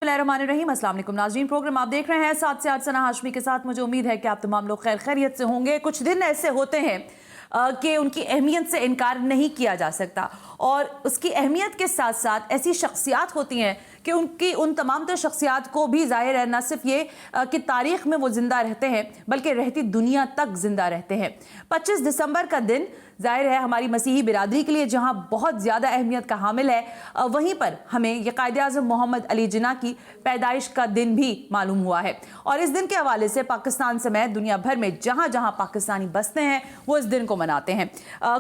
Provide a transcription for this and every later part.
बिस्मिल्लाहिर्रहमानिर्रहीम। अस्सलाम वालेकुम नाज़रीन, प्रोग्राम आप देख रहे हैं 7 से 8 सना हाशमी के साथ। मुझे उम्मीद है कि आप तमाम लोग खैर खैरियत से होंगे। कुछ दिन ऐसे होते हैं कि उनकी अहमियत से इनकार नहीं किया जा सकता, और उसकी अहमियत के साथ साथ ऐसी शख्सियात होती हैं कि उनकी उन तमाम तर शख्सियात को भी ज़ाहिर है न सिर्फ ये कि तारीख़ में वो ज़िंदा रहते हैं बल्कि रहती दुनिया तक ज़िंदा रहते हैं। 25 दिसंबर का दिन ज़ाहिर है हमारी मसीही बिरादरी के लिए जहाँ बहुत ज़्यादा अहमियत का हामिल है, वहीं पर हमें ये कायद-ए-आज़म मोहम्मद अली जिन्ना की पैदाइश का दिन भी मालूम हुआ है। और इस दिन के हवाले से पाकिस्तान समेत दुनिया भर में जहाँ जहाँ पाकिस्तानी बसते हैं वो इस दिन को मनाते हैं।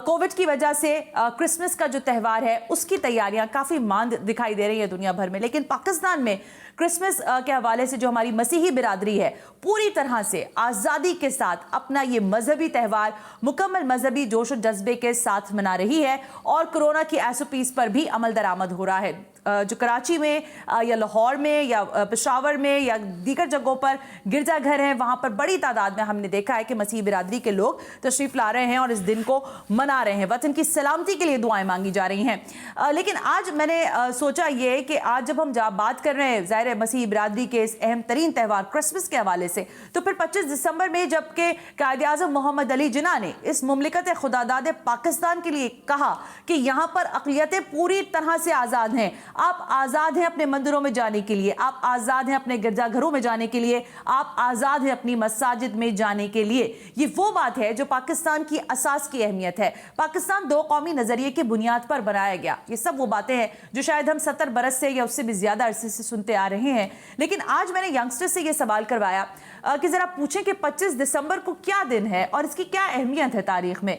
कोविड की वजह से क्रिसमस का जो त्यौहार है उसकी तैयारियाँ काफ़ी मांद दिखाई दे रही है दुनिया भर में, लेकिन पाकिस्तान में क्रिसमस के हवाले से जो हमारी मसीही बिरादरी है पूरी तरह से आज़ादी के साथ अपना ये मजहबी त्यौहार मुकम्मल मजहबी जोश और जज्बे के साथ मना रही है, और कोरोना की एसओपीज़ पर भी अमल दरामद हो रहा है। जो कराची में या लाहौर में या पेशावर में या दीगर जगहों पर गिरजाघर हैं, वहाँ पर बड़ी तादाद में हमने देखा है कि मसीही बिरादरी के लोग तशरीफ़ ला रहे हैं और इस दिन को मना रहे हैं। वतन की सलामती के लिए दुआएं मांगी जा रही हैं। लेकिन आज मैंने सोचा ये कि आज जब हम बात कर रहे हैं ज़ाहिर है मसीही बिरादरी के इस अहम तरीन त्यौहार क्रिसमस के हवाले से, तो फिर 25 दिसंबर में जबकि कायद-ए-आज़म मोहम्मद अली जिन्ना ने इस मुमलिकत खुदादाद पाकिस्तान के लिए कहा कि यहाँ पर अक़लियतें पूरी तरह से आज़ाद हैं, आप आज़ाद हैं अपने मंदिरों में जाने के लिए, आप आज़ाद हैं अपने गिरजाघरों में जाने के लिए, आप आज़ाद हैं अपनी मसाजिद में जाने के लिए। ये वो बात है जो पाकिस्तान की असास की अहमियत है। पाकिस्तान दो कौमी नज़रिए की बुनियाद पर बनाया गया। ये सब वो बातें हैं जो शायद हम 70 बरस से या उससे भी ज़्यादा अरसे से सुनते आ रहे हैं। लेकिन आज मैंने यंगस्टर से ये सवाल करवाया कि ज़रा पूछें कि 25 दिसंबर को क्या दिन है और इसकी क्या अहमियत है तारीख़ में।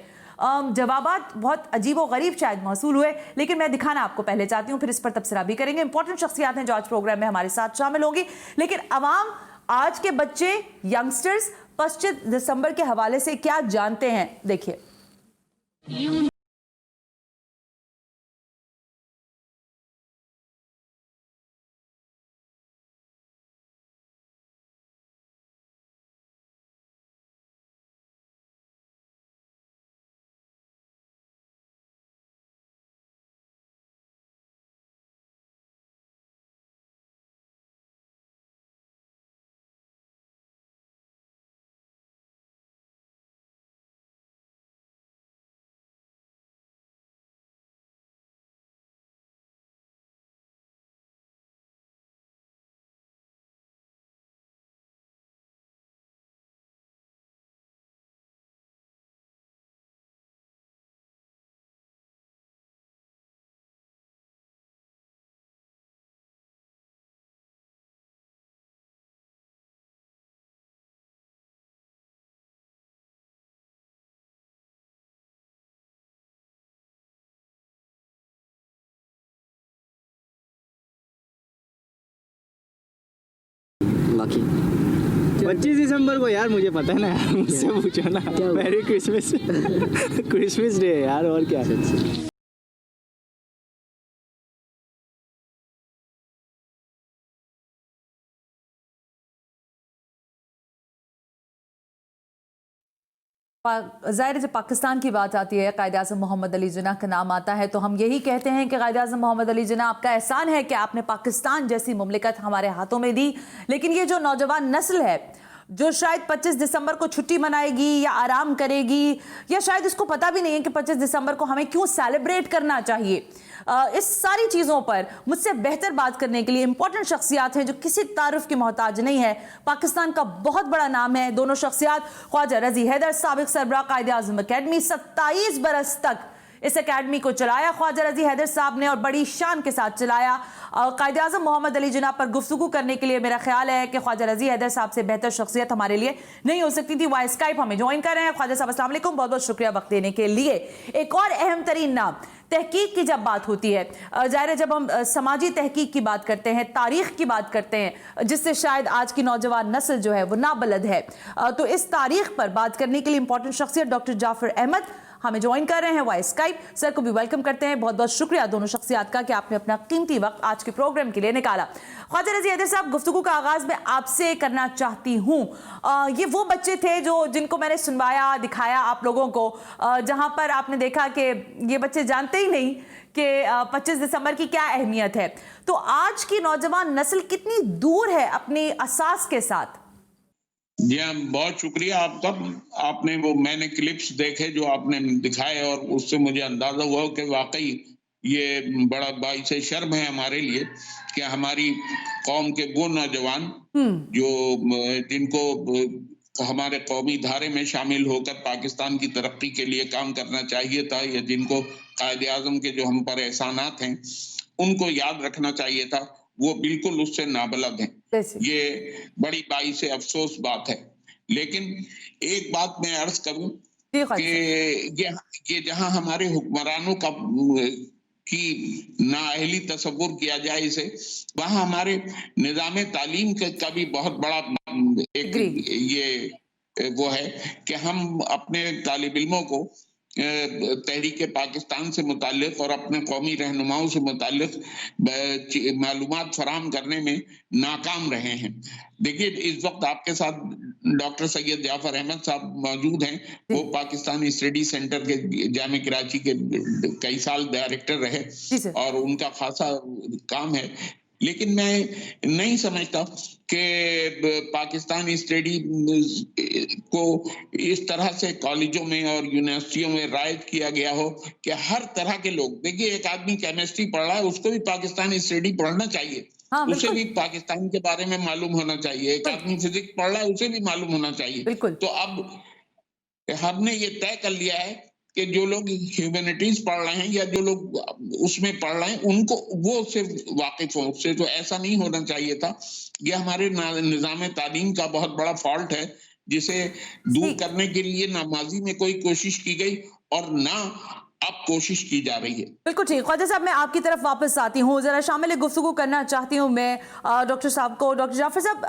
जवाबात बहुत अजीब व गरीब शायद मौसूल हुए, लेकिन मैं दिखाना आपको पहले चाहती हूँ, फिर इस पर तबसरा भी करेंगे। इंपॉर्टेंट शख्सियात हैं जो आज प्रोग्राम में हमारे साथ शामिल होंगी, लेकिन अवाम, आज के बच्चे, यंगस्टर्स 25 दिसंबर के हवाले से क्या जानते हैं, देखिए। बाकी 25 दिसंबर को यार मुझे पता है ना यार, मुझसे पूछो ना। मैरी क्रिसमस क्रिसमस डे है यार, और क्या। ज़ाहिर जब पाकिस्तान की बात आती है, कायद-ए-आज़म मोहम्मद अली जिन्ना का नाम आता है, तो हम यही कहते हैं कि कायद-ए-आज़म मोहम्मद अली जिन्ना, आपका एहसान है कि आपने पाकिस्तान जैसी मुमलिकत हमारे हाथों में दी। लेकिन ये जो नौजवान नस्ल है जो शायद 25 दिसंबर को छुट्टी मनाएगी या आराम करेगी, या शायद इसको पता भी नहीं है कि 25 दिसंबर को हमें क्यों सेलिब्रेट करना चाहिए, इस सारी चीज़ों पर मुझसे बेहतर बात करने के लिए इंपॉर्टेंट शख्सियात हैं जो किसी तारुफ की मोहताज नहीं है। पाकिस्तान का बहुत बड़ा नाम है दोनों शख्सियात। ख्वाजा रजी हैदर, साबिक सरबराह कायद-ए-आज़म अकेडमी, 27 बरस तक इस एकेडमी को चलाया ख्वाजा रजी हैदर साहब ने, और बड़ी शान के साथ चलाया। कायद-ए-आज़म मोहम्मद अली जिन्ना पर गुफ्तगू करने के लिए मेरा ख्याल है कि ख्वाजा रजी हैदर साहब से बेहतर शख्सियत हमारे लिए नहीं हो सकती थी। वाइस स्काइप हमें ज्वाइन कर रहे हैं। ख्वाजा साहब अस्सलाम वालेकुम, बहुत बहुत शुक्रिया वक्त देने के लिए। एक और अहम तरीन नाम, तहकीक की जब बात होती है, ज़ाहिर है जब हम समाजी तहकीक की बात करते हैं, तारीख़ की बात करते हैं, जिससे शायद आज की नौजवान नस्ल जो है वो नाबलद है, तो इस तारीख़ पर बात करने के लिए इंपॉर्टेंट शख्सियत डॉक्टर जाफर अहमद हमें ज्वाइन कर रहे हैं वाइस स्काइप। सर को भी वेलकम करते हैं। बहुत बहुत शुक्रिया दोनों शख्सियात का कि आपने अपना कीमती वक्त आज के प्रोग्राम के लिए निकाला। ख्वाजा रजी हैदर साहब, गुफ्तगू का आगाज़ मैं आपसे करना चाहती हूँ। ये वो बच्चे थे जिनको मैंने सुनवाया, दिखाया आप लोगों को, जहाँ पर आपने देखा कि ये बच्चे जानते ही नहीं کہ 25 دسمبر کی کیا اہمیت ہے. تو آج کی نوجوان نسل کتنی دور ہے اپنی اساس کے ساتھ؟ جی ہاں، بہت شکریہ آپ کا. آپ نے میں نے کلپس دیکھے جو آپ نے دکھائے، اور اس سے مجھے اندازہ ہوا کہ واقعی یہ بڑا باعث شرم ہے ہمارے لیے کہ ہماری قوم کے وہ نوجوان جو جن کو ہمارے قومی دھارے میں شامل ہو کر پاکستان کی ترقی کے لیے کام کرنا چاہیے تھا، یا جن کو قائد اعظم کے جو ہم پر احسانات ہیں ان کو یاد رکھنا چاہیے تھا، وہ بالکل اس سے نابلد ہیں. یہ بڑی باعث افسوس بات ہے. لیکن ایک بات میں عرض کروں کہ یہ جہاں ہمارے حکمرانوں کی نااہلی تصور کیا جائے اسے، وہاں ہمارے نظام تعلیم کا بھی بہت بڑا ایک یہ وہ ہے کہ ہم اپنے طالب علموں کو تحریک پاکستان سے متعلق اور اپنے قومی رہنماؤں سے متعلق معلومات فراہم کرنے میں ناکام رہے ہیں. دیکھیے، اس وقت آپ کے ساتھ ڈاکٹر سید جعفر احمد صاحب موجود ہیں. وہ پاکستانی اسٹڈی سینٹر کے جامع کراچی کے کئی سال ڈائریکٹر رہے اور ان کا خاصا کام ہے. لیکن میں نہیں سمجھتا کہ پاکستانی اسٹڈی کو اس طرح سے کالجوں میں اور یونیورسٹیوں میں رائج کیا گیا ہو کہ ہر طرح کے لوگ، دیکھیے ایک آدمی کیمسٹری پڑھ رہا ہے، اس کو بھی پاکستانی اسٹڈی پڑھنا چاہیے، اسے بھی پاکستان کے بارے میں معلوم ہونا چاہیے. ایک آدمی فزکس پڑھ رہا ہے، اسے بھی معلوم ہونا چاہیے. تو اب ہم نے یہ طے کر لیا ہے کہ جو لوگ ہیومینٹیز پڑھ رہے ہیں یا جو لوگ اس میں پڑھ رہے ہیں ان کو وہ اس سے واقف ہوں. اس سے تو ایسا نہیں ہونا چاہیے تھا. یہ ہمارے نظام تعلیم کا بہت بڑا فالٹ ہے، جسے دور کرنے کے لیے نہ ماضی میں کوئی کوشش کی گئی اور نہ اب کوشش کی جا رہی ہے. بالکل ٹھیک. خواجہ صاحب، میں آپ کی طرف واپس آتی ہوں. ذرا شامل گفتگو کرنا چاہتی ہوں میں ڈاکٹر صاحب کو. ڈاکٹر جعفر صاحب،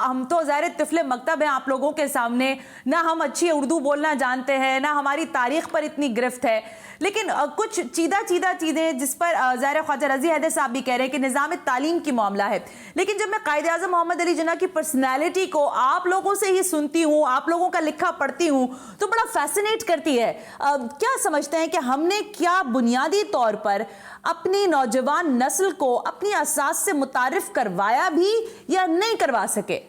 ہم تو ظاہر طفل مکتب ہیں آپ لوگوں کے سامنے، نہ ہم اچھی اردو بولنا جانتے ہیں، نہ ہماری تاریخ پر اتنی گرفت ہے، لیکن کچھ چیدہ چیزیں جس پر ظاہر خواجہ رضی حیدر صاحب بھی کہہ رہے ہیں کہ نظام تعلیم کی معاملہ ہے. لیکن جب میں قائد اعظم محمد علی جناح کی پرسنالٹی کو آپ لوگوں سے ہی سنتی ہوں، آپ لوگوں کا لکھا پڑھتی ہوں، تو بڑا فیسنیٹ کرتی ہے. کیا سمجھتے ہیں کہ ہم نے کیا بنیادی طور پر اپنی نوجوان نسل کو اپنی اساس سے متعارف کروایا بھی یا نہیں کروا سکے؟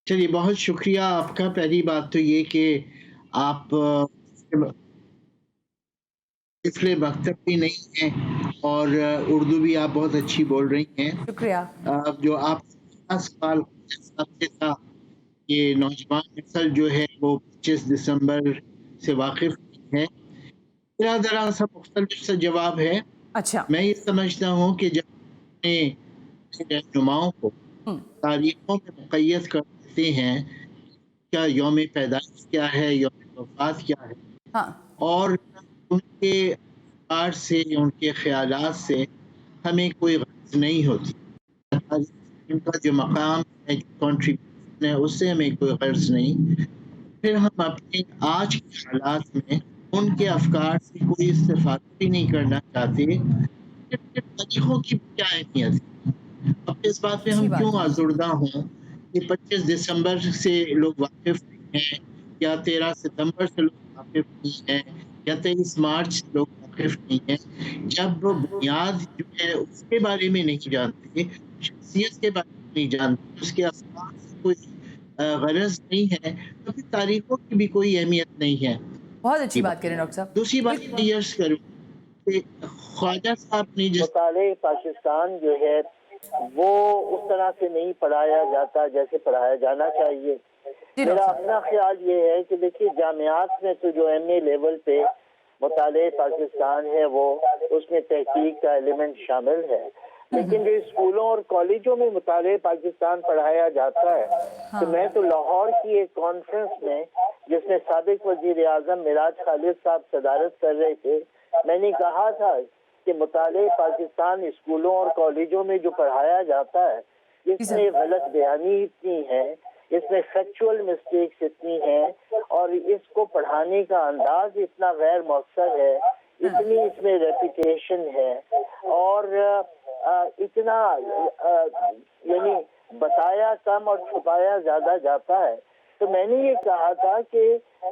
چلیے، بہت شکریہ آپ کا. پہلی بات تو یہ کہ آپ طفل مکتب بھی نہیں ہیں اور اردو بھی آپ بہت اچھی بول رہی ہیں. شکریہ. جو آپ کا سوال تھا کہ نوجوان نسل جو ہے وہ 25 دسمبر سے واقف نہیں ہے، میرا ذرا سا مختلف سا جواب ہے. اچھا. میں یہ سمجھتا ہوں کہ جب اپنے رہنماؤں کو تاریخوں میں مقید کر دیتے ہیں، کیا یوم پیدائش کیا ہے، یوم وفات کیا ہے، اور ان کے افکار سے، ان کے خیالات سے ہمیں کوئی غرض نہیں ہوتی، ان کا جو مقام ہے، جو کنٹریبیوشن ہے، اس سے ہمیں کوئی غرض نہیں، پھر ہم اپنے آج کے حالات میں ان کے افکار سے کوئی استفادہ بھی نہیں کرنا چاہتے، پھر تاریخوں کی کیا اہمیت ہے؟ اب اس بات پہ ہم کیوں آزردہ ہوں کہ 25 دسمبر سے لوگ واقف نہیں ہیں، یا 13 ستمبر سے لوگ واقف نہیں ہیں، یا 23 مارچ سے لوگ واقف نہیں ہیں، جب بنیاد جو ہے اس کے بارے میں نہیں جانتے، شخصیت کے بارے میں نہیں جانتے، اس کے افکار سے کوئی غرض نہیں ہے، تو پھر تاریخوں کی بھی کوئی اہمیت نہیں ہے. بہت اچھی بات کریں ڈاکٹر صاحب. دوسری بات میں یہ عرض کروں کہ خواجہ صاحب نے جس مطالعہ پاکستان جو ہے وہ اس طرح سے نہیں پڑھایا جاتا جیسے پڑھایا جانا چاہیے. میرا اپنا خیال یہ ہے کہ دیکھیے، جامعات میں تو جو MA لیول پہ مطالعہ پاکستان ہے وہ اس میں تحقیق کا ایلیمنٹ شامل ہے، لیکن جو اسکولوں اور کالجوں میں مطالعہ پاکستان پڑھایا جاتا ہے، تو میں تو لاہور کی ایک کانفرنس میں جس میں سابق وزیر اعظم معراج خالد صاحب صدارت کر رہے تھے، میں نے کہا تھا کہ مطالعہ پاکستان اسکولوں اور کالجوں میں جو پڑھایا جاتا ہے، اس میں غلط بیانی اتنی ہے، اس میں فیکچول مسٹیکس اتنی ہیں، اور اس کو پڑھانے کا انداز اتنا غیر مؤثر ہے، اتنی اس میں ریپیٹیشن ہے، اور اتنا یعنی بتایا کم اور چھپایا زیادہ جاتا ہے تو میں نے یہ کہا تھا کہ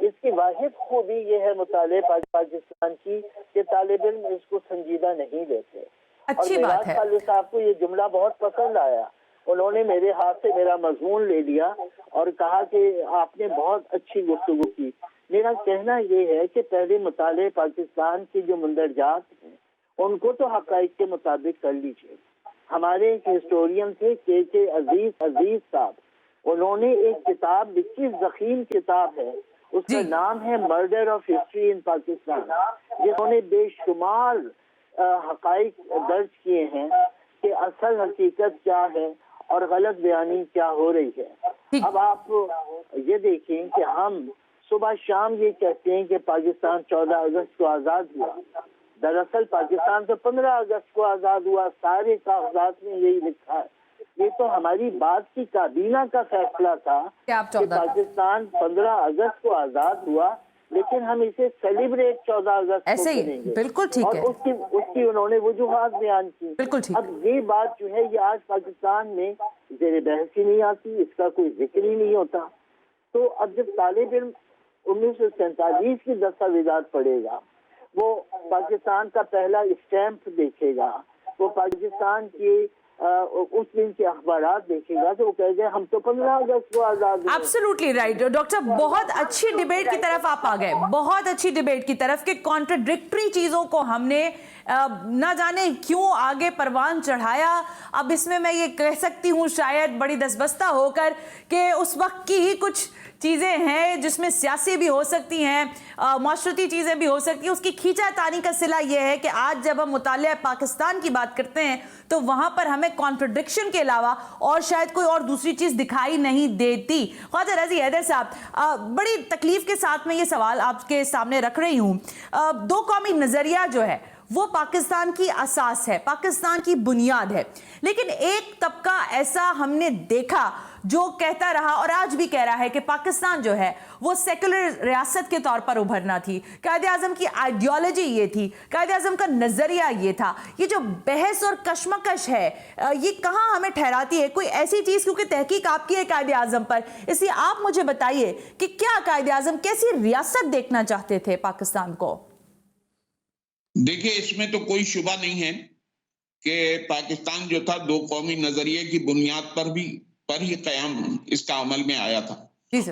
اس کی واحد خوبی یہ ہے مطالعہ پاکستان کی کہ طالب علم اس کو سنجیدہ نہیں لیتے. اچھی اور بات ہے. خالد صاحب کو یہ جملہ بہت پسند آیا. انہوں نے میرے ہاتھ سے میرا مضمون لے لیا اور کہا کہ آپ نے بہت اچھی گفتگو کی. میرا کہنا یہ ہے کہ پہلے مطالعہ پاکستان کی جو مندرجات ہیں ان کو تو حقائق کے مطابق کر لیجیے. ہمارے ایک ہسٹورین تھے کے عزیز صاحب, انہوں نے ایک کتاب لکھی, ضخیم کتاب ہے, اس کا نام ہے مرڈر آف ہسٹری ان پاکستان, جنہوں نے بے شمار حقائق درج کیے ہیں کہ اصل حقیقت کیا ہے اور غلط بیانی کیا ہو رہی ہے. اب آپ یہ دیکھیں کہ ہم صبح شام یہ کہتے ہیں کہ پاکستان 14 اگست کو آزاد ہوا, دراصل پاکستان تو 15 اگست کو آزاد ہوا, سارے کاغذات میں یہی لکھا ہے. یہ تو ہماری بات کی کابینہ کا فیصلہ تھا کہ پاکستان 15 اگست کو آزاد ہوا, لیکن ہم اسے سیلیبریٹ 14 اگست کو ایسے کریں ہی گے. بالکل ٹھیک ہے. اور اس کی انہوں نے وجوہات بیان کی. بالکل ٹھیک. اب یہ بات جو ہے یہ آج پاکستان میں زیر بحث ہی نہیں آتی, اس کا کوئی ذکر ہی نہیں ہوتا. تو اب جب طالب علم 1947 کی دستاویزات پڑھے گا, وہ پاکستان کا پہلا اسٹیمپ دیکھے گا, وہ پاکستان کی اس دن کے اخبارات دیکھے گا, تو وہ کہے گا ہم تو 15 اگست کو آزاد ہوئے. ایبسلیوٹلی رائٹ ڈاکٹر, بہت اچھی ڈیبیٹ کی طرف آپ آ گئے, بہت اچھی ڈیبیٹ کی طرف کہ کانٹرڈکٹری چیزوں کو ہم نے نہ جانے کیوں آگے پروان چڑھایا. اب اس میں یہ کہہ سکتی ہوں شاید بڑی دستبستہ ہو کر کہ اس وقت کی ہی کچھ چیزیں ہیں جس میں سیاسی بھی ہو سکتی ہیں, معاشرتی چیزیں بھی ہو سکتی ہیں. اس کی کھینچا تانی کا صلہ یہ ہے کہ آج جب ہم مطالعہ پاکستان کی بات کرتے ہیں تو وہاں پر ہمیں کانٹرڈکشن کے علاوہ اور شاید کوئی اور دوسری چیز دکھائی نہیں دیتی. خواجہ رضی حیدر صاحب, بڑی تکلیف کے ساتھ میں یہ سوال آپ کے سامنے رکھ رہی ہوں. دو قومی نظریہ جو ہے وہ پاکستان کی اساس ہے, پاکستان کی بنیاد ہے, لیکن ایک طبقہ ایسا ہم نے دیکھا جو کہتا رہا اور آج بھی کہہ رہا ہے کہ پاکستان جو ہے وہ سیکولر ریاست کے طور پر ابھرنا تھی. قائد اعظم کی آئیڈیالوجی یہ تھی, قائد اعظم کا نظریہ یہ تھا. یہ جو بحث اور کشمکش ہے یہ کہاں ہمیں ٹھہراتی ہے؟ کوئی ایسی چیز, کیونکہ تحقیق آپ کی ہے قائد اعظم پر, اس لیے آپ مجھے بتائیے کہ کیا قائد اعظم کیسی ریاست دیکھنا چاہتے تھے پاکستان کو؟ دیکھیں, اس میں تو کوئی شبہ نہیں ہے کہ پاکستان جو تھا دو قومی نظریے کی بنیاد پر ہی قیام اس کا عمل میں آیا تھا.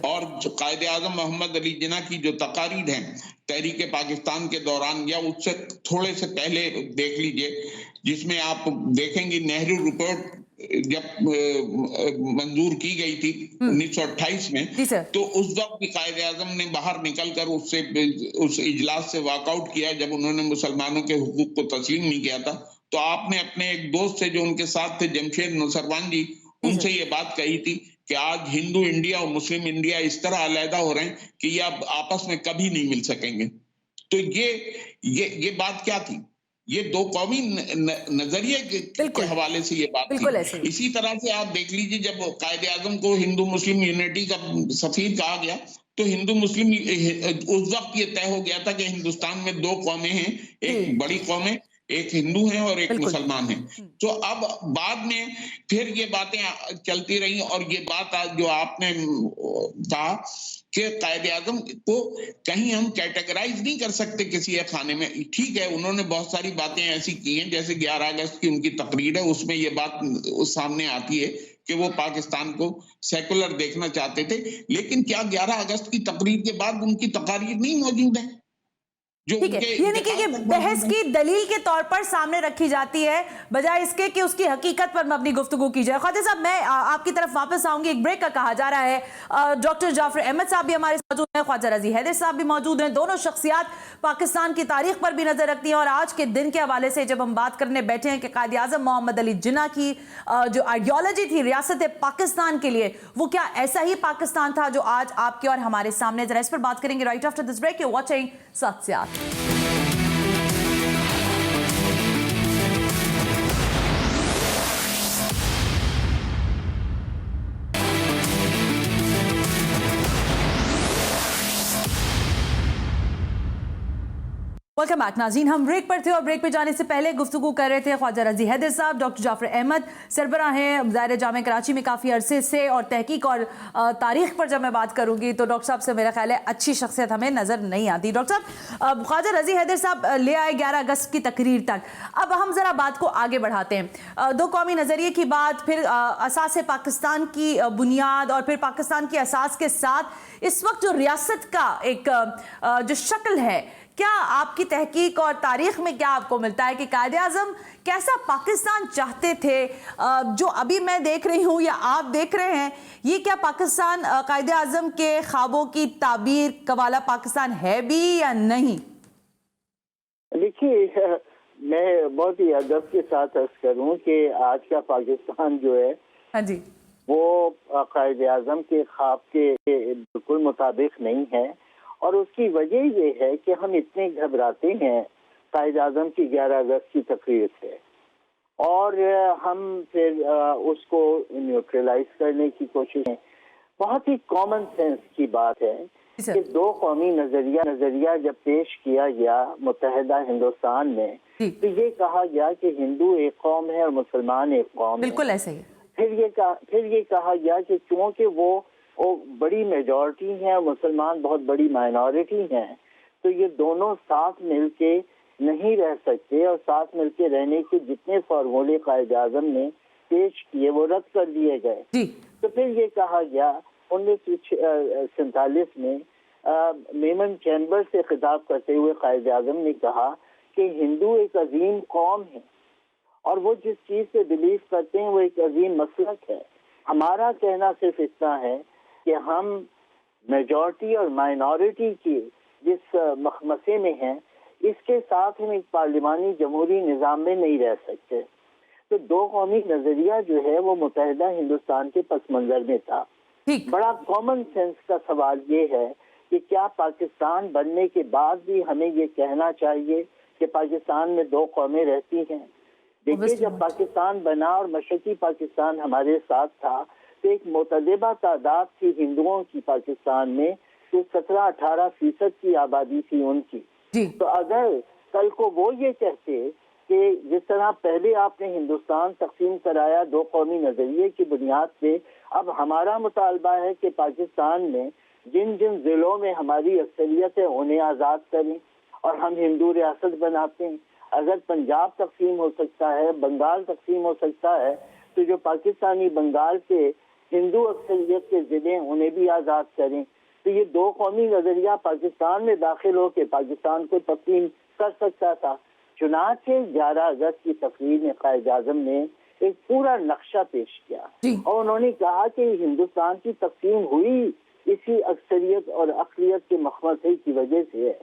اور قائد اعظم محمد علی جناح کی جو تقاریر ہیں تحریک پاکستان کے دوران یا اس سے تھوڑے سے پہلے دیکھ لیجئے, جس میں آپ دیکھیں گے نہرو رپورٹ جب منظور کی گئی تھی 1928 میں, تو اس وقت بھی قائد اعظم نے باہر نکل کر اس اجلاس سے واک آؤٹ کیا جب انہوں نے مسلمانوں کے حقوق کو تسلیم نہیں کیا تھا. تو آپ نے اپنے ایک دوست سے جو ان کے ساتھ تھے جمشید نصروان جی, ان سے یہ بات کہی تھی کہ آج ہندو انڈیا اور مسلم انڈیا اس طرح علیحدہ ہو رہے ہیں کہ یہ اب آپس میں کبھی نہیں مل سکیں گے. تو یہ بات کیا تھی؟ یہ دو قومی نظریے کے حوالے سے یہ بات تھی. اسی طرح سے آپ دیکھ لیجئے جب قائد اعظم کو ہندو مسلم یونٹی کا سفیر کہا گیا تو ہندو مسلم اس وقت یہ طے ہو گیا تھا کہ ہندوستان میں دو قومیں ہیں, ایک بڑی قومیں, ایک ہندو ہیں اور ایک مسلمان ہیں. تو اب بعد میں پھر یہ باتیں چلتی رہی اور یہ بات جو آپ نے کہا کہ قائد اعظم کو کہیں ہم کیٹیگرائز نہیں کر سکتے کسی ایک خانے میں. ٹھیک ہے, انہوں نے بہت ساری باتیں ایسی کی ہیں جیسے 11 اگست کی ان کی تقریر ہے, اس میں یہ بات سامنے آتی ہے کہ وہ پاکستان کو سیکولر دیکھنا چاہتے تھے. لیکن کیا 11 اگست کی تقریر کے بعد ان کی تقاریر نہیں موجود ہیں؟ ٹھیک ہے, یعنی کہ یہ بحث کی دلیل کے طور پر سامنے رکھی جاتی ہے بجائے اس کے کہ اس کی حقیقت پر مبنی گفتگو کی جائے. خواجہ صاحب, میں آپ کی طرف واپس آؤں گی. ایک بریک کا کہا جا رہا ہے. ڈاکٹر جعفر احمد صاحب بھی ہمارے ساتھ موجود ہیں, خواجہ رضی حیدر صاحب بھی موجود ہیں. دونوں شخصیات پاکستان کی تاریخ پر بھی نظر رکھتی ہیں اور آج کے دن کے حوالے سے جب ہم بات کرنے بیٹھے ہیں کہ قائد اعظم محمد علی جناح کی جو آئیڈیالوجی تھی ریاست پاکستان کے لیے, وہ کیا ایسا ہی پاکستان تھا جو آج آپ کے اور ہمارے سامنے؟ ذرا اس پر بات کریں گے right after this break. You watching ساتھ سے آتے वेलकम बैक नाज़रीन। हम ब्रेक पर थे और ब्रेक पे जाने से पहले गुफ्तगू कर रहे थे ख्वाजा रजी हैदर साहब, डॉक्टर जाफर अहमद सरबराह हैं ज़ाहिर जामे कराची में काफ़ी अरसे से, और तहकीक और तारीख़ पर जब मैं बात करूँगी तो डॉक्टर साहब से मेरा ख्याल है अच्छी शख्सियत हमें नज़र नहीं आती। डॉक्टर साहब, ख्वाजा रजी हैदर साहब ले आए 11 अगस्त की तकरीर तक। अब हम ज़रा बात को आगे बढ़ाते हैं। दो कौमी नज़रिए की बात, फिर असास पाकिस्तान की बुनियाद, और फिर पाकिस्तान की असास के साथ इस वक्त जो रियासत का एक जो शक्ल है, क्या आपकी तहकीक और तारीख में क्या आपको मिलता है कि कायदे आज़म कैसा पाकिस्तान चाहते थे? जो अभी मैं देख रही हूँ या आप देख रहे हैं, ये क्या पाकिस्तान कायदे आज़म के ख्वाबों की ताबीर का वाला पाकिस्तान है भी या नहीं? देखिए, मैं बहुत ही अदब के साथ अर्ज करूँ कि आज का पाकिस्तान जो है, हाँ जी, वो कायदे आज़म के ख्वाब के बिल्कुल मुताबिक नहीं है। और उसकी वजह ये है कि हम इतने घबराते हैं कायदे आज़म की 11 अगस्त की तकरीर से, और हम फिर उसको न्यूट्रलाइज करने की कोशिश है। बहुत ही कॉमन सेंस की बात है कि दो कौमी नजरिया जब पेश किया गया मुत्तहिदा हिंदुस्तान में, तो ये कहा गया कि हिंदू एक कौम है और मुसलमान एक कौम है। बिल्कुल ऐसे ही। फिर ये कहा गया कि चूंकि वो बड़ी मेजॉरिटी है और मुसलमान बहुत बड़ी माइनॉरिटी हैं, तो ये दोनों साथ मिलके नहीं रह सकते, और साथ मिलके रहने के जितने फार्मूले कायदे आज़म ने पेश किए वो रद्द कर दिए गए। तो फिर ये कहा गया 1947 में मेमन चैम्बर से खिताब करते हुए कायदे आज़म ने कहा कि हिंदू एक अजीम कौम है और वो जिस चीज़ से बिलीव करते हैं वो एक अजीम मसलक है। हमारा कहना सिर्फ इतना है कि हम मेजॉरिटी और माइनॉरिटी की जिस मखमसे में हैं, इसके साथ हम एक पार्लिमानी जमहूरी निज़ाम में नहीं रह सकते। तो दो कौमी नज़रिया जो है वो मुत्तहिदा हिंदुस्तान के पस मंज़र में था। बड़ा कॉमन सेंस का सवाल ये है कि क्या पाकिस्तान बनने के बाद भी हमें ये कहना चाहिए कि पाकिस्तान में दो कौमें रहती हैं? देखिए, जब पाकिस्तान बना और मशरकी पाकिस्तान हमारे साथ था, तो एक मुतदबा तादाद थी हिंदुओं की पाकिस्तान में, तो 17-18% की आबादी थी उनकी। तो अगर कल को वो ये कहते कि जिस तरह पहले आपने हिंदुस्तान तकसीम कराया दो कौमी नजरिए की बुनियाद पे, अब हमारा मुतालबा है कि पाकिस्तान में जिन जिन जिलों में हमारी अक्सरियत है उन्हें आज़ाद करें और हम हिंदू रियासत बनाते हैं। अगर पंजाब तकसीम हो सकता है, बंगाल तकसीम हो सकता है, तो जो पाकिस्तानी बंगाल के हिंदू अक्सरियत के ज़िले उन्हें भी आज़ाद करें। तो ये दो कौमी नज़रिया पाकिस्तान में दाखिल हो के पाकिस्तान को तस्लीम कर सकता था। चुनांचे 11 अगस्त की तकरीर में कायदे आज़म ने एक पूरा नक्शा पेश किया और उन्होंने कहा कि हिंदुस्तान की तकसीम हुई इसी अक्सरियत और अक़लियत के मखमसे की वजह से है।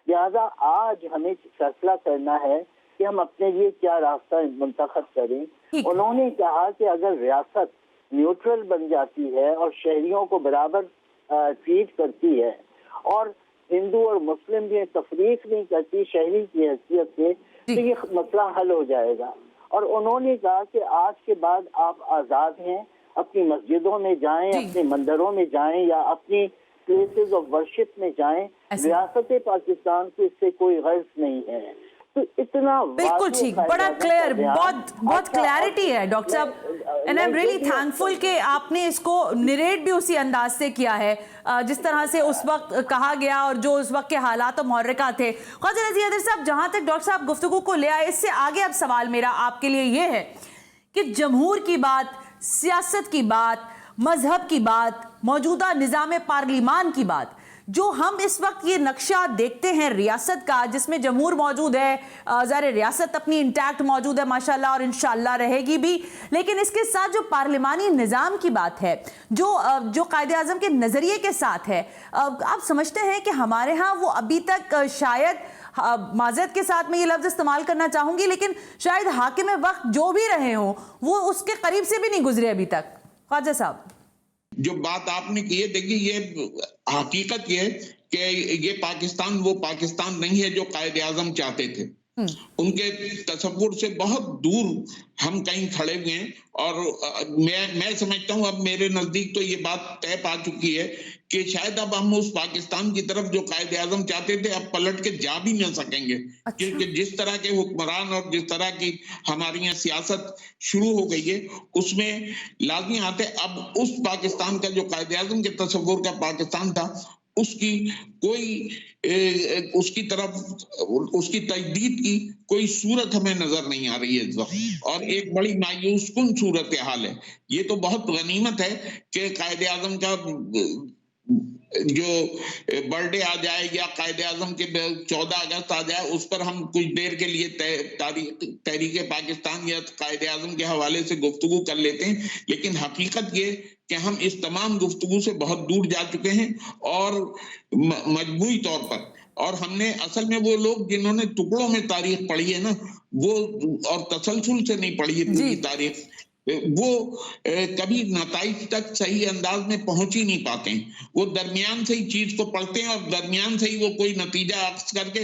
लिहाजा आज हमें फैसला करना है कि हम अपने लिए क्या रास्ता मुंतखब करें। उन्होंने कहा कि अगर रियासत न्यूट्रल बन जाती है और शहरियों को बराबर ट्रीट करती है और हिंदू और मुस्लिम भी तफरीक नहीं करती शहरी की हैसियत से, तो ये मसला हल हो जाएगा। और उन्होंने कहा कि आज के बाद आप आज़ाद हैं, अपनी मस्जिदों में जाएं, अपने मंदिरों में जाएं या अपनी प्लेसेस ऑफ वर्शिप में जाएं, रियासत पाकिस्तान को इससे कोई गर्ज नहीं है। तो इतना बिल्कुल ठीक, बड़ा क्लियर, बहुत क्लैरिटी है डॉक्टर साहब, and I am really thankful कि आपने इसको निरेट भी उसी अंदाज से किया है जिस तरह से उस वक्त कहा गया और जो उस वक्त के हालात और मुहर्रिका थे। ख्वाजा रजी हैदर साहब, जहां तक डॉक्टर साहब गुफ्तगू को ले आए, इससे आगे अब सवाल मेरा आपके लिए ये है कि जमहूर की बात, सियासत की बात, मजहब की बात, मौजूदा निज़ाम पार्लिमान की बात, जो हम इस वक्त ये नक्शा देखते हैं रियासत का जिसमें जमहूर मौजूद है, ज़ाहिर रियासत अपनी इंटैक्ट मौजूद है माशाल्लाह और इंशाल्लाह रहेगी भी, लेकिन इसके साथ जो पार्लिमानी निज़ाम की बात है, जो कायदे आज़म के नज़रिए के साथ है, आप समझते हैं कि हमारे यहाँ वो अभी तक शायद, माज़रत के साथ मैं ये लफ्ज़ इस्तेमाल करना चाहूँगी, लेकिन शायद हाकिम वक्त जो भी रहे हों वो उसके करीब से भी नहीं गुजरे अभी तक। ख्वाजा साहब, जो बात आपने की है, देखिए ये हकीकत ये है कि ये पाकिस्तान वो पाकिस्तान नहीं है जो कायदे आज़म चाहते थे। उनके तसव्वुर से बहुत दूर हम कहीं खड़े हुए हैं। और मैं समझता हूं, अब मेरे नजदीक तो ये बात तय पा चुकी है कि शायद अब हम उस पाकिस्तान की तरफ जो कायदे आजम चाहते थे अब पलट के जा भी न सकेंगे। क्योंकि जिस तरह के हुक्मरान और जिस तरह की हमारी यहाँ सियासत शुरू हो गई है उसमें लाजमी आते अब उस पाकिस्तान का जो कायदे आजम के तसव्वुर का पाकिस्तान था उसकी कोई उसकी तरफ उसकी तजदीद की कोई सूरत हमें नजर नहीं आ रही है इस वक्त, और एक बड़ी मायूस कुन सूरत हाल है। ये तो बहुत गनीमत है कि कायदे आजम का जो बर्थडे आ जाए या कायदे आजम के 14 अगस्त आ जाए उस पर हम कुछ देर के लिए तहरीक पाकिस्तान या कायदे आजम के हवाले से गुफ्तगू कर लेते हैं, लेकिन हकीकत ये कि हम इस तमाम गुफ्तगू से बहुत दूर जा चुके हैं और मजमूई तौर पर। और हमने असल में वो लोग जिन्होंने टुकड़ों में तारीख पढ़ी है ना वो और तसलसल से नहीं पढ़ी है पूरी तारीख, वो कभी नताइज तक सही अंदाज में पहुंच ही नहीं पाते हैं। वो दरमियान से ही चीज को पढ़ते हैं और दरमियान से ही वो कोई नतीजा अक्स करके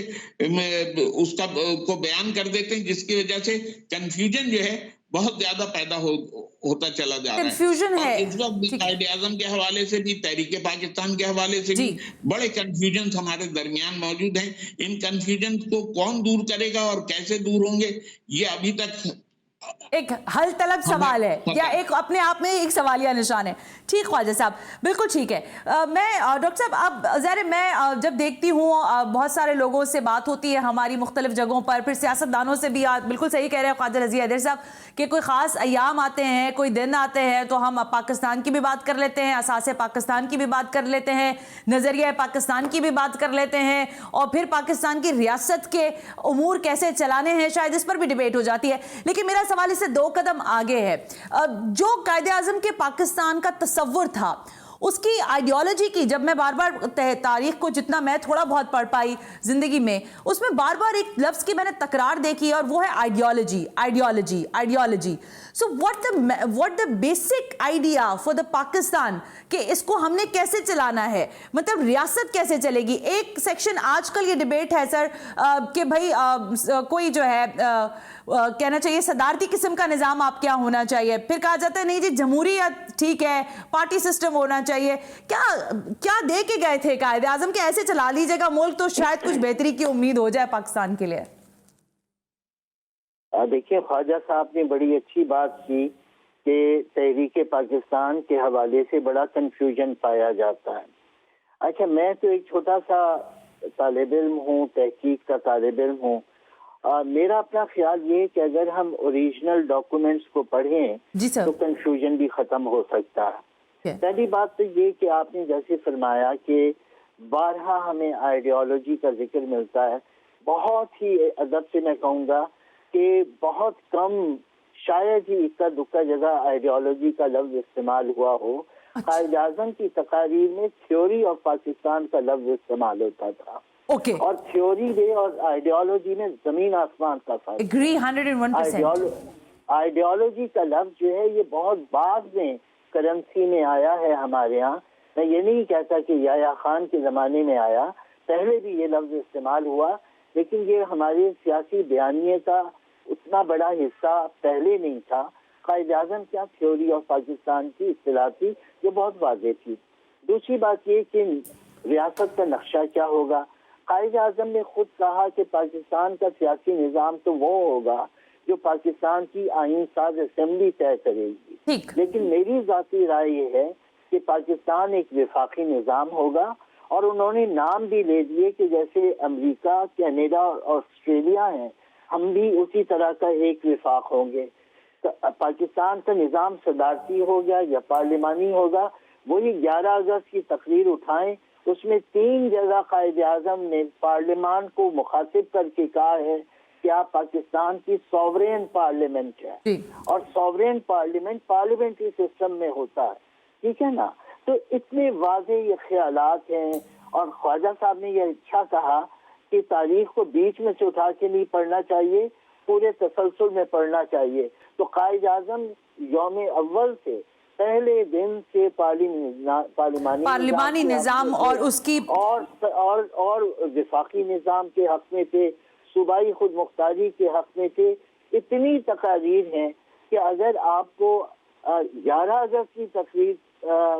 उसका को बयान कर देते हैं, जिसकी वजह से कंफ्यूजन जो है बहुत ज्यादा पैदा होता चला जा रहा है। कंफ्यूजन है इस वक्त कायदे आजम के हवाले से भी तहरीक पाकिस्तान के हवाले से भी बड़े कंफ्यूजन हमारे दरमियान मौजूद हैं। इन कंफ्यूजन को कौन दूर करेगा और कैसे दूर होंगे ये अभी तक एक हल तलब सवाल है या एक अपने आप में एक सवालिया निशान है। ठीक ख्वाजा साहब, बिल्कुल ठीक है। मैं डॉक्टर साहब अब ज़ाहिर मैं जब देखती हूँ बहुत सारे लोगों से बात होती है हमारी मुख्तलिफ जगहों पर, फिर सियासतदानों से भी बिल्कुल सही कह रहे हैं ख्वाजा रज़िया हैदर साहब कि कोई ख़ास अयाम आते हैं, कोई दिन आते हैं तो हम पाकिस्तान की भी बात कर लेते हैं, असासे पाकिस्तान की भी बात कर लेते हैं, नज़रिया पाकिस्तान की भी बात कर लेते हैं, और फिर पाकिस्तान की रियासत के उमूर कैसे चलाने हैं शायद इस पर भी डिबेट हो जाती है। लेकिन मेरा सवाल इससे 2 कदम आगे है। जो कायदे आजम के पाकिस्तान का तस्वुर था उसकी आइडियोलॉजी की, जब मैं बार बार तारीख को जितना मैं थोड़ा बहुत पढ़ पाई जिंदगी में, उसमें बार बार एक लफ्ज की मैंने तकरार देखी और वो है ideology, ideology, ideology. So what the basic idea for the Pakistan कि इसको हमने कैसे चलाना है, मतलब रियासत कैसे चलेगी। एक सेक्शन आजकल ये डिबेट है सर कि भाई कोई जो है कहना चाहिए सदारती किस्म का निज़ाम आप क्या होना चाहिए, फिर कहा जाता है नहीं जी जमहूरियत ठीक है, पार्टी सिस्टम होना चाहिए। क्या दे के गए थे कायदे आजम के ऐसे चला लीजिएगा मुल्क तो शायद कुछ बेहतरी की उम्मीद हो जाए पाकिस्तान के लिए। देखिए ख्वाजा साहब ने बड़ी अच्छी बात की कि तहरीक पाकिस्तान के हवाले से बड़ा कंफ्यूजन पाया जाता है। अच्छा, मैं तो एक छोटा सा तालिब इल्म हूँ, तहकीक का तालिब इल्म हूँ। मेरा अपना ख्याल ये कि अगर हम ओरिजिनल डॉक्यूमेंट्स को पढ़ें तो कंफ्यूजन भी खत्म हो सकता है। पहली बात तो ये कि आपने जैसे फरमाया कि बारहा हमें आइडियोलॉजी का जिक्र मिलता है, बहुत ही अदब से मैं कहूँगा कि बहुत कम, शायद ही इक्का दुक्का जगह आइडियोलॉजी का लफ्ज इस्तेमाल हुआ हो। कायदे आज़म की तकारीर में थ्योरी ऑफ पाकिस्तान का लफ्ज इस्तेमाल होता था। और थ्योरी में और आइडियोलॉजी में जमीन आसमान का फर्क। एग्री 101%। आइडियोलॉजी का लफ्ज जो है ये बहुत बाद में करेंसी में आया है हमारे यहाँ। मैं ये नहीं कहता कि याया खान के ज़माने में आया, पहले भी ये लफ्ज इस्तेमाल हुआ, लेकिन ये हमारे सियासी बयानिए का उतना बड़ा हिस्सा पहले नहीं था। कायदे आज़म क्या थ्योरी ऑफ पाकिस्तान की इस्तिलाह थी जो बहुत वाज़ेह थी। दूसरी बात ये कि रियासत का नक्शा क्या होगा। कायदे आज़म ने खुद कहा कि पाकिस्तान का सियासी निज़ाम तो वो होगा जो पाकिस्तान की आईन साज असेंबली तय करेगी, लेकिन मेरी ज़ाती राय ये है कि पाकिस्तान एक वफाकी निज़ाम होगा। और उन्होंने नाम भी ले दिए कि जैसे अमेरिका, कनाडा और ऑस्ट्रेलिया हैं, हम भी उसी तरह का एक वफाक होंगे। तो पाकिस्तान का निज़ाम सदारती होगा या पार्लिमानी होगा। वही 11 अगस्त की तकरीर उठाएं, उसमें 3 जगह कायदे आज़म ने पार्लियामान को मुखातिब करके कहा है कि आप पाकिस्तान की सॉवरेन पार्लियामेंट है और सॉवरेन पार्लियामेंट पार्लियामेंट्री सिस्टम में होता है, ठीक है ना। तो इतने वाज़ेह ये ख्यालात हैं। और ख्वाजा साहब ने ये अच्छा कहा कि तारीख को बीच में से उठा के नहीं पढ़ना चाहिए, पूरे तसलसल में पढ़ना चाहिए। तो कायदे आज़म यौम अव्वल से पहले दिन से पार्लिमानी निज़ाम और उसकी और वफाकी निज़ाम के हक में थे, صوبائی خود مختاری کے حق میں تھے. اتنی تقاریر ہیں کہ اگر آپ کو 11 اگست کی تقریر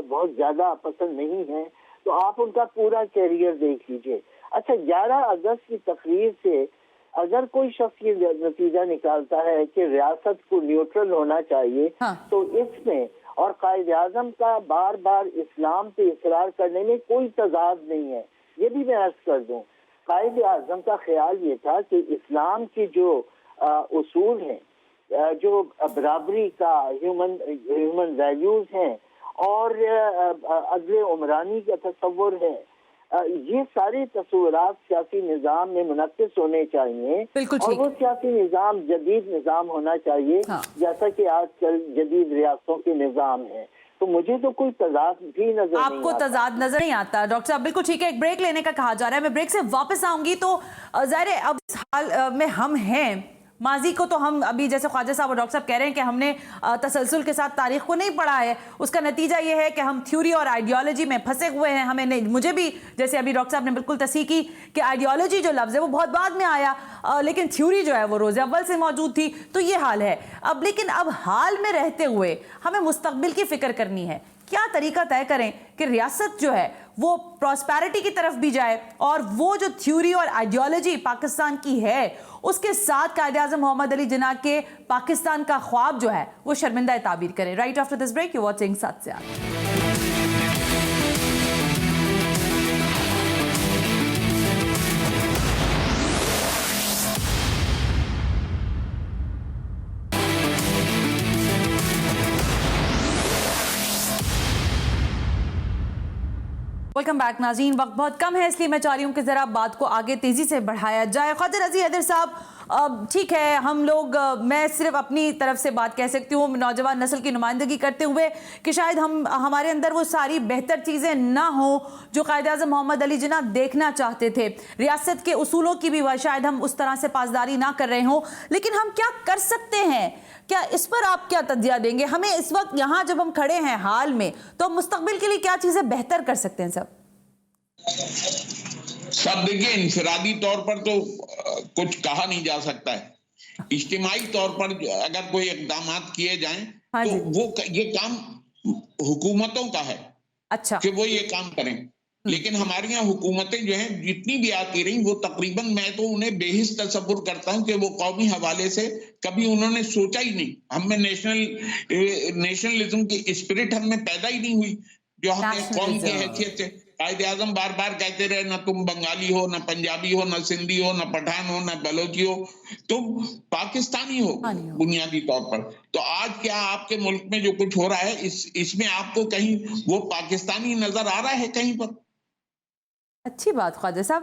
بہت زیادہ پسند نہیں ہے تو آپ ان کا پورا کیریئر دیکھ لیجئے. اچھا 11 اگست کی تقریر سے اگر کوئی شخص یہ نتیجہ نکالتا ہے کہ ریاست کو نیوٹرل ہونا چاہیے تو اس میں اور قائد اعظم کا بار بار اسلام پہ اصرار کرنے میں کوئی تضاد نہیں ہے. یہ بھی میں عرض کر دوں قائد اعظم کا خیال یہ تھا کہ اسلام کے جو اصول ہیں, جو برابری کا ہیومن ویلیوز ہیں اور عدل عمرانی کا تصور ہے, یہ سارے تصورات سیاسی نظام میں منعکس ہونے چاہیے اور وہ سیاسی نظام جدید نظام ہونا چاہیے جیسا کہ آج کل جدید ریاستوں کے نظام ہیں. تو مجھے تو کوئی تضاد بھی نظر نہیں آتا. آپ کو تضاد نظر نہیں آتا ڈاکٹر صاحب؟ بالکل ٹھیک ہے, ایک بریک لینے کا کہا جا رہا ہے, میں بریک سے واپس آؤں گی. تو ظاہر ہے اب اس حال میں ہم ہیں, ماضی کو تو ہم ابھی جیسے خواجہ صاحب اور ڈاکٹر صاحب کہہ رہے ہیں کہ ہم نے تسلسل کے ساتھ تاریخ کو نہیں پڑھا ہے. اس کا نتیجہ یہ ہے کہ ہم تھیوری اور آئیڈیالوجی میں پھنسے ہوئے ہیں. ہمیں نہیں, مجھے بھی جیسے ابھی ڈاکٹر صاحب نے بالکل تصحیح کی کہ آئیڈیالوجی جو لفظ ہے وہ بہت بعد میں آیا, لیکن تھیوری جو ہے وہ روز اول سے موجود تھی. تو یہ حال ہے اب. لیکن اب حال میں رہتے ہوئے ہمیں مستقبل کی فکر کرنی ہے. کیا طریقہ طے کریں کہ ریاست جو ہے وہ پراسپیرٹی کی طرف بھی جائے اور وہ جو تھیوری اور آئیڈیالوجی پاکستان کی ہے اس کے ساتھ قائد اعظم محمد علی جناح کے پاکستان کا خواب جو ہے وہ شرمندہ تعبیر کریں. Right after this break you watching 7 سے 8. ویلکم بیک ناظرین. وقت بہت کم ہے اس لیے میں چاہ رہی ہوں کہ ذرا بات کو آگے تیزی سے بڑھایا جائے. خواجہ رضی حیدر صاحب, ٹھیک ہے ہم لوگ, میں صرف اپنی طرف سے بات کہہ سکتی ہوں نوجوان نسل کی نمائندگی کرتے ہوئے کہ شاید ہمارے اندر وہ ساری بہتر چیزیں نہ ہوں جو قائد اعظم محمد علی جناح دیکھنا چاہتے تھے. ریاست کے اصولوں کی بھی شاید ہم اس طرح سے پاسداری نہ کر رہے ہوں. لیکن ہم کیا کر سکتے ہیں, کیا اس پر آپ کیا تجزیہ دیں گے؟ ہمیں اس وقت یہاں جب ہم کھڑے ہیں حال میں, تو مستقبل کے لیے کیا چیزیں بہتر کر سکتے ہیں سب؟ دیکھیے انفرادی طور پر تو کچھ کہا نہیں جا سکتا ہے. اجتماعی طور پر اگر کوئی اقدامات کیے جائیں تو وہ یہ کام حکومتوں کا ہے کہ وہ یہ کام کریں. لیکن ہماری یہاں حکومتیں جو ہیں جتنی بھی آتی رہیں وہ تقریباً میں تو انہیں بے حس تصور کرتا ہوں کہ وہ قومی حوالے سے کبھی انہوں نے سوچا ہی نہیں. ہم میں نیشنلزم کی اسپرٹ ہم میں پیدا ہی نہیں ہوئی جو ہمیں قوم کی حیثیت سے. قائد اعظم بار بار کہتے رہے نہ تم بنگالی ہو, نہ پنجابی ہو, نہ سندھی ہو, نہ پٹھان ہو, نہ بلوچی ہو, تم پاکستانی ہو بنیادی طور پر. تو آج کیا آپ کے ملک میں جو کچھ ہو رہا ہے اس میں آپ کو کہیں وہ پاکستانی نظر آ رہا ہے کہیں پر؟ اچھی بات خواجہ صاحب,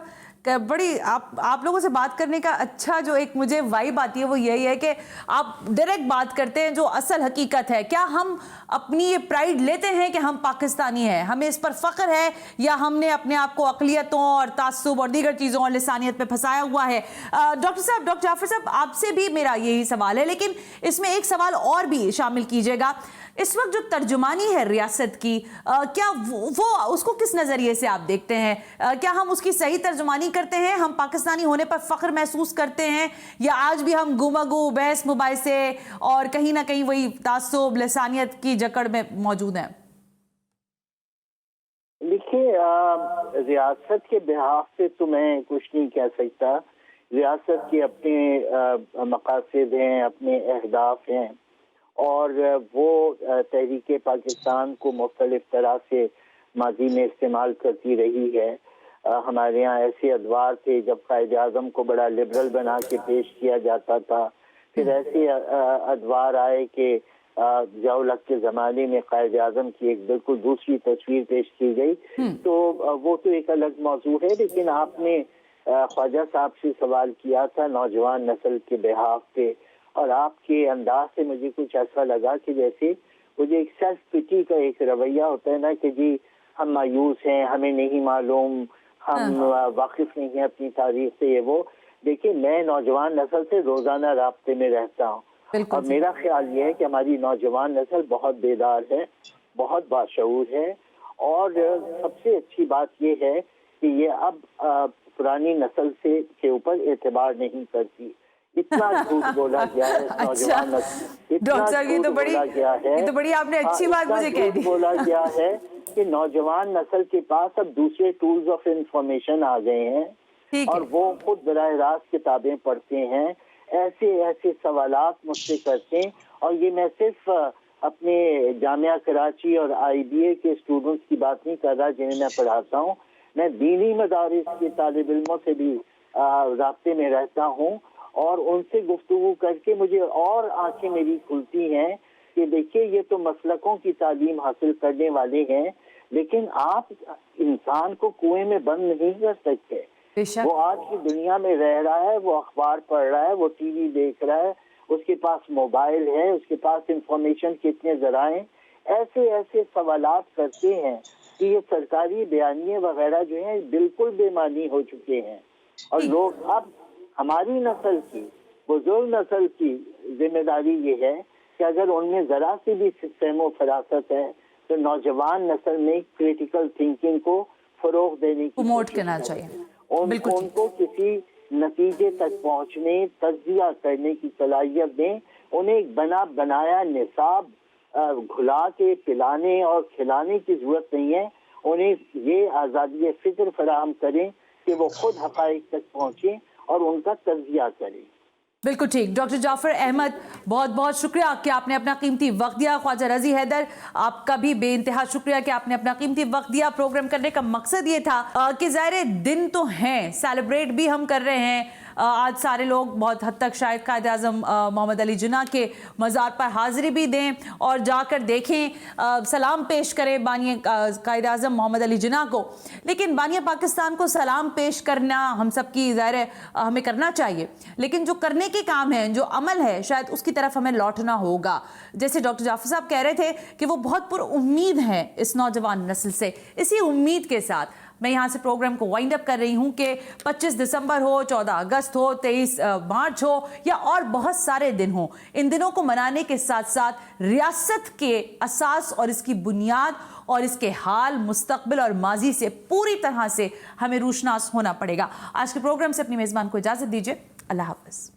بڑی آپ لوگوں سے بات کرنے کا اچھا جو ایک مجھے وائب آتی ہے وہ یہی ہے کہ آپ ڈائریکٹ بات کرتے ہیں جو اصل حقیقت ہے. کیا ہم اپنی یہ پرائیڈ لیتے ہیں کہ ہم پاکستانی ہیں, ہمیں اس پر فخر ہے, یا ہم نے اپنے آپ کو اقلیتوں اور تعصب اور دیگر چیزوں اور لسانیت پہ پھنسایا ہوا ہے؟ ڈاکٹر صاحب, ڈاکٹر جعفر صاحب, آپ سے بھی میرا یہی سوال ہے, لیکن اس میں ایک سوال اور بھی شامل کیجئے گا. اس وقت جو ترجمانی ہے ریاست کی, کیا وہ اس کو کس نظریے سے آپ دیکھتے ہیں؟ کیا ہم اس کی صحیح ترجمانی کرتے ہیں, ہم پاکستانی ہونے پر فخر محسوس کرتے ہیں, یا آج بھی ہم گفتگو بحث مباحثے اور کہیں نہ کہیں وہی تعصب لسانیت کی جکڑ میں موجود ہیں؟ دیکھیے ریاست کے بحاف سے تو میں کچھ نہیں کہہ سکتا. ریاست کے اپنے مقاصد ہیں, اپنے اہداف ہیں, اور وہ تحریک پاکستان کو مختلف طرح سے ماضی میں استعمال کرتی رہی ہے. ہمارے یہاں ایسے ادوار تھے جب قائد اعظم کو بڑا لبرل بنا کے پیش کیا جاتا تھا, پھر ایسے ادوار آئے کہ ضیاء-ال-حق کے زمانے میں قائد اعظم کی ایک بالکل دوسری تصویر پیش کی گئی. تو وہ تو ایک الگ موضوع ہے. لیکن آپ نے خواجہ صاحب سے سوال کیا تھا نوجوان نسل کے بحاف پہ, اور آپ کے انداز سے مجھے کچھ ایسا لگا کہ جیسے مجھے ایک سیلف پٹی کا ایک رویہ ہوتا ہے نا کہ جی ہم مایوس ہیں, ہمیں نہیں معلوم, ہم واقف نہیں ہیں اپنی تاریخ سے, یہ وہ. دیکھیں میں نوجوان نسل سے روزانہ رابطے میں رہتا ہوں, اور میرا خیال یہ ہے کہ ہماری نوجوان نسل بہت بیدار ہے, بہت باشعور ہے, اور سب سے اچھی بات یہ ہے کہ یہ اب पुरानी नस्ल से के ऊपर एतबार नहीं करती। इतना झूठ बोला गया है इस नौजवान नस्ल, इतना डॉक्टर साहब, ये तो बड़ी आपने अच्छी बात मुझे कह दी। बोला गया है कि नौजवान नस्ल के पास अब दूसरे टूल्स ऑफ इंफॉर्मेशन आ गए हैं और वो खुद बराह रास्त किताबें पढ़ते हैं, ऐसे ऐसे सवालात मुझसे करते हैं। और ये मैं सिर्फ अपने जामिया कराची और IBA के स्टूडेंट्स की बात नहीं कर रहा जिन्हें मैं पढ़ाता हूँ, मैं दीनी मदारिस के तालिब इल्मों से भी राब्ते में रहता हूँ और उनसे गुफ्तगू करके मुझे और आंखें मेरी खुलती हैं कि देखिए ये तो मसलकों की तालीम हासिल करने वाले हैं, लेकिन आप इंसान को कुएं में बंद नहीं कर सकते। वो आज की दुनिया में रह रहा है, वो अखबार पढ़ रहा है, वो TV देख रहा है, उसके पास मोबाइल है, उसके पास इंफॉर्मेशन के इतने ज़राए, ऐसे ऐसे सवालात करते हैं कि ये सरकारी बयानिए वगैरह जो हैं बिल्कुल बेमानी हो चुके हैं। और लोग अब हमारी नस्ल की, बुजुर्ग नस्ल की जिम्मेदारी ये है कि अगर उनमें ज़रा सी भी फहमो फरासत है तो नौजवान नस्ल में क्रिटिकल थिंकिंग को फरोग देने की प्रमोट करना चाहिए, उनको किसी नतीजे तक पहुंचने, तज्जिया करने की सलाहियत दें। उन्हें एक बनाया निसाब घुला के पिलाने और खिलाने की जरूरत नहीं है, उन्हें ये आज़ादी फिक्र फराहम करें कि वो खुद हक़ाइक़ तक पहुंचे और उनका तज्जिया करें। बिल्कुल ठीक। डॉक्टर जाफर अहमद, बहुत बहुत शुक्रिया कि आपने अपना कीमती वक्त दिया। ख्वाजा रजी हैदर, आपका भी बेइंतहा शुक्रिया कि आपने अपना कीमती वक्त दिया। प्रोग्राम करने का मकसद ये था कि ज़ाहिर दिन तो हैं, सेलिब्रेट भी हम कर रहे हैं। आज सारे लोग बहुत हद तक शायद कायद आज़म मोहम्मद अली जिन्ना के मज़ार पर हाज़िरी भी दें और जाकर देखें, सलाम पेश करें बानिया कायद आज़म मोहम्मद अली जिन्ना को। लेकिन बानिया पाकिस्तान को सलाम पेश करना हम सब की ज़ाहिर है हमें करना चाहिए, लेकिन जो करने के काम है, जो अमल है, शायद उसकी तरफ हमें लौटना होगा। जैसे डॉक्टर जाफर साहब कह रहे थे कि वो बहुत पुरुम्मीद हैं इस नौजवान नस्ल से। इसी उम्मीद के साथ मैं यहाँ से प्रोग्राम को वाइंड अप कर रही हूँ कि 25 दिसंबर हो, 14 अगस्त हो, 23 मार्च हो या और बहुत सारे दिन हो, इन दिनों को मनाने के साथ साथ रियासत के असास और इसकी बुनियाद और इसके हाल, मुस्तकबिल और माजी से पूरी तरह से हमें रूशनास होना पड़ेगा। आज के प्रोग्राम से अपनी मेज़बान को इजाज़त दीजिए। अल्लाह हाफ़िज़।